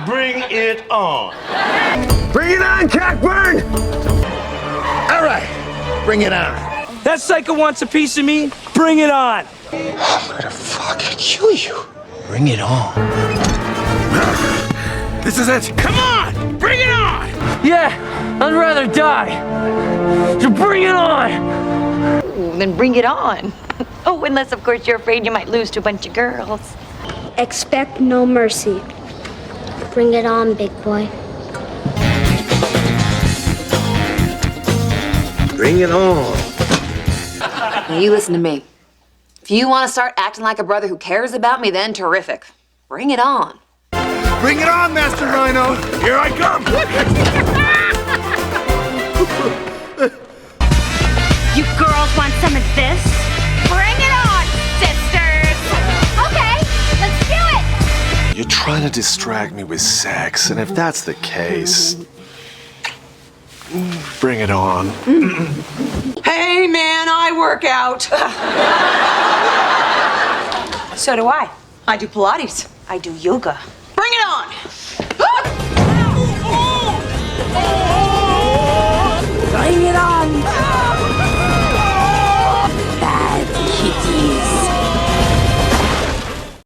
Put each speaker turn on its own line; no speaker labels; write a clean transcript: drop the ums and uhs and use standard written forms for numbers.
Bring it on.
Bring it on, Cockburn! All right, bring it on.
That psycho wants a piece of me? Bring it on.
I'm gonna fucking kill you. Bring it on. This is it.
Come on! Bring it on! Yeah, I'd rather die. So bring it on!
Ooh, then bring it on. Oh, unless, of course, you're afraid you might lose to a bunch of girls.
Expect no mercy. Bring it on, big boy.
Bring it on.
Now you listen to me. If you want to start acting like a brother who cares about me, then terrific. Bring it on.
Bring it on, Master Rhino. Here I come.
You girls want some of this?
Bring it on, sisters!
Okay, let's do it!
You're trying to distract me with sex, and if that's the case, bring it on.
Hey, man, I work out. So do I. I do Pilates. I do yoga. Bring it on!